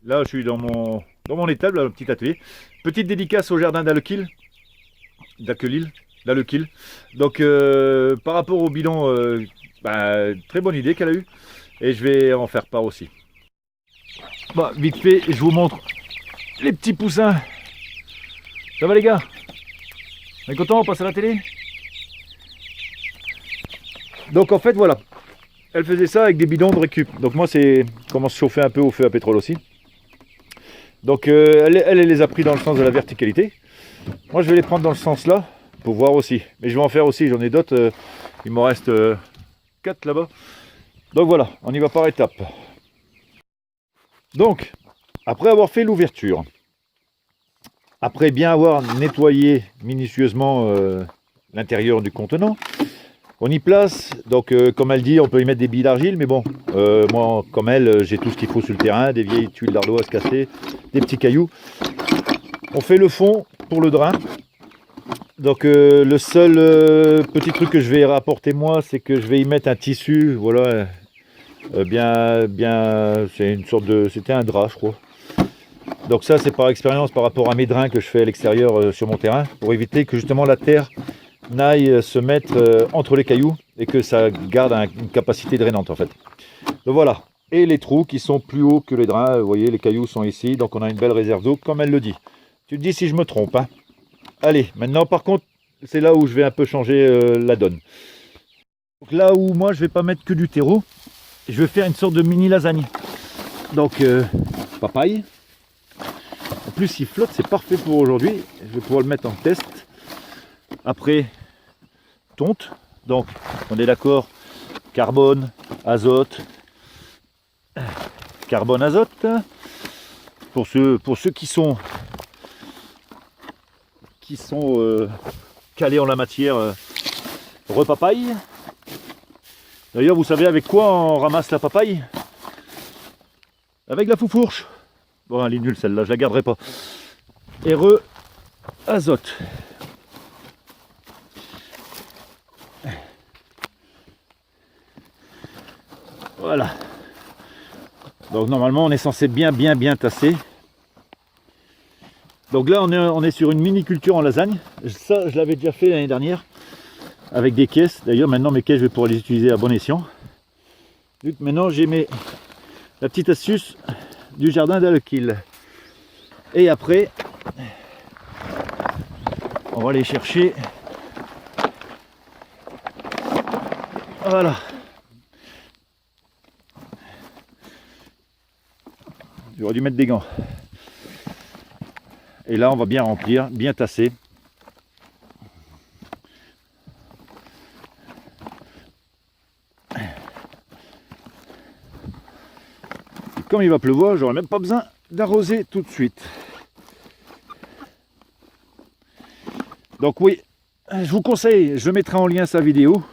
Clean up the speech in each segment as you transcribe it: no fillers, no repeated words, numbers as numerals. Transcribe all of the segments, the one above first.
Là, je suis dans mon étable, là, le petit atelier. Petite dédicace au jardin d'Alequil. D'Alequil. Donc, par rapport au bilan, très bonne idée qu'elle a eue. Et je vais en faire part aussi. Bah, vite fait, je vous montre les petits poussins. Ça va les gars? On est content, on passe à la télé? Donc en fait voilà, elle faisait ça avec des bidons de récup. Donc moi c'est comment se chauffer un peu au feu à pétrole aussi. Donc elle les a pris dans le sens de la verticalité. Moi je vais les prendre dans le sens là pour voir aussi. Mais je vais en faire aussi, j'en ai d'autres. Il m'en reste 4 là-bas. Donc voilà, on y va par étapes. Donc, après avoir fait l'ouverture, après bien avoir nettoyé minutieusement l'intérieur du contenant, on y place, donc comme elle dit, on peut y mettre des billes d'argile, mais bon, moi comme elle, j'ai tout ce qu'il faut sur le terrain, des vieilles tuiles d'ardoise cassées, des petits cailloux. On fait le fond pour le drain. Donc le seul petit truc que je vais rapporter moi, c'est que je vais y mettre un tissu, voilà, c'est une sorte de, c'était un drap je crois. Donc ça c'est par expérience par rapport à mes drains que je fais à l'extérieur sur mon terrain, pour éviter que justement la terre n'aille se mettre entre les cailloux et que ça garde une capacité drainante en fait. Donc voilà, et les trous qui sont plus hauts que les drains, vous voyez les cailloux sont ici, donc on a une belle réserve d'eau comme elle le dit. Tu te dis si je me trompe, hein. Allez, maintenant par contre, c'est là où je vais un peu changer la donne. Donc là où moi je vais pas mettre que du terreau, je vais faire une sorte de mini lasagne. Donc papaye. En plus il flotte, c'est parfait pour aujourd'hui. Je vais pouvoir le mettre en test. Après, tonte. Donc on est d'accord, carbone, azote. Carbone, azote. Pour ceux qui sont calés en la matière, repapaye. D'ailleurs, vous savez avec quoi on ramasse la papaye? Avec la foufourche. Bon, elle est nulle celle-là, je la garderai pas. Et azote. Voilà. Donc normalement, on est censé bien tasser. Donc là, on est sur une mini culture en lasagne. Ça, je l'avais déjà fait l'année dernière avec des caisses. D'ailleurs, maintenant, mes caisses, je vais pouvoir les utiliser à bon escient. Vu que maintenant, j'ai la petite astuce du jardin d'Alequil. Et après, on va aller chercher. Voilà. J'aurais dû mettre des gants. Et là, on va bien remplir, bien tasser. Comme il va pleuvoir, j'aurai même pas besoin d'arroser tout de suite. Donc oui, je vous conseille, je mettrai en lien sa vidéo,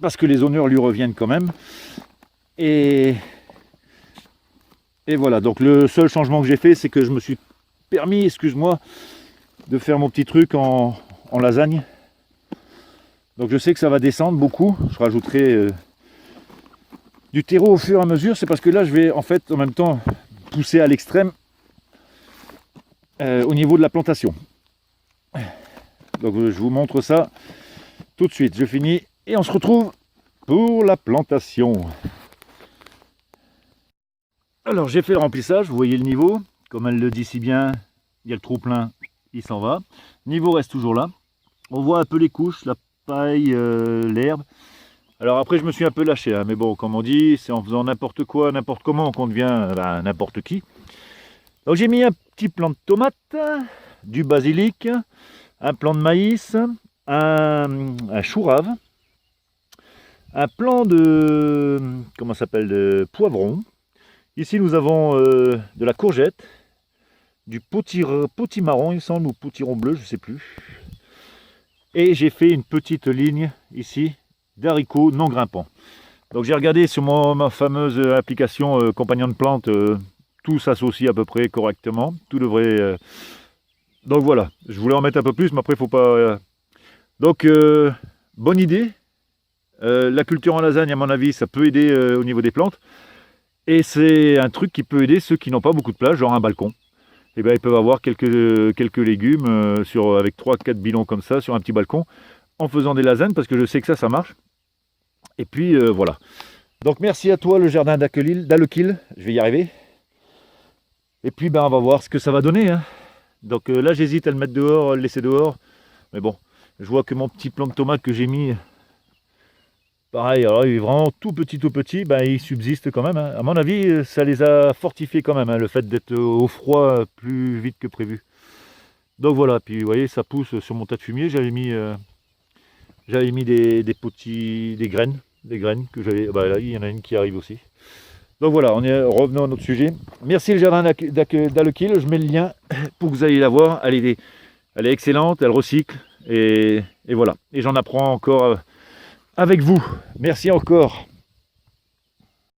parce que les honneurs lui reviennent quand même. Et voilà, donc le seul changement que j'ai fait, c'est que je me suis permis, excuse-moi, de faire mon petit truc en lasagne. Donc je sais que ça va descendre beaucoup, je rajouterai du terreau au fur et à mesure, c'est parce que là je vais en fait en même temps pousser à l'extrême au niveau de la plantation. Donc je vous montre ça tout de suite, je finis et on se retrouve pour la plantation. Alors j'ai fait le remplissage, vous voyez le niveau, comme elle le dit si bien, il y a le trou plein, il s'en va. Le niveau reste toujours là. On voit un peu les couches, la paille, l'herbe. Alors après je me suis un peu lâché, hein, mais bon comme on dit, c'est en faisant n'importe quoi, n'importe comment qu'on devient n'importe qui. Donc j'ai mis un petit plant de tomate, du basilic, un plant de maïs, un chou rave, un plant de, comment ça s'appelle, de poivron. Ici nous avons de la courgette, du potimarron il me semble, ou potiron bleu, je ne sais plus. Et j'ai fait une petite ligne ici d'haricots non grimpants. Donc j'ai regardé sur ma fameuse application compagnon de plantes, tout s'associe à peu près correctement, tout devrait... Donc voilà, je voulais en mettre un peu plus, mais après il faut pas... Donc bonne idée, la culture en lasagne à mon avis ça peut aider au niveau des plantes. Et c'est un truc qui peut aider ceux qui n'ont pas beaucoup de place, genre un balcon. Et ben, ils peuvent avoir quelques légumes avec 3-4 bidons comme ça sur un petit balcon en faisant des lasagnes, parce que je sais que ça marche. Et puis voilà. Donc merci à toi le jardin d'Allekil, je vais y arriver. Et puis ben, on va voir ce que ça va donner. Hein. Donc là j'hésite à le mettre dehors, à le laisser dehors. Mais bon, je vois que mon petit plant de tomate que j'ai mis, pareil, alors il est vraiment tout petit, ben, il subsiste quand même. Hein. À mon avis, ça les a fortifiés quand même, hein, le fait d'être au froid plus vite que prévu. Donc voilà, puis vous voyez, ça pousse sur mon tas de fumier. J'avais mis des graines que j'avais. Bah là, il y en a une qui arrive aussi. Donc voilà, revenons à notre sujet. Merci le jardin d'Allekil, je mets le lien pour que vous ayez la voir. Elle est excellente, elle recycle, et voilà. Et j'en apprends encore avec vous. Merci encore.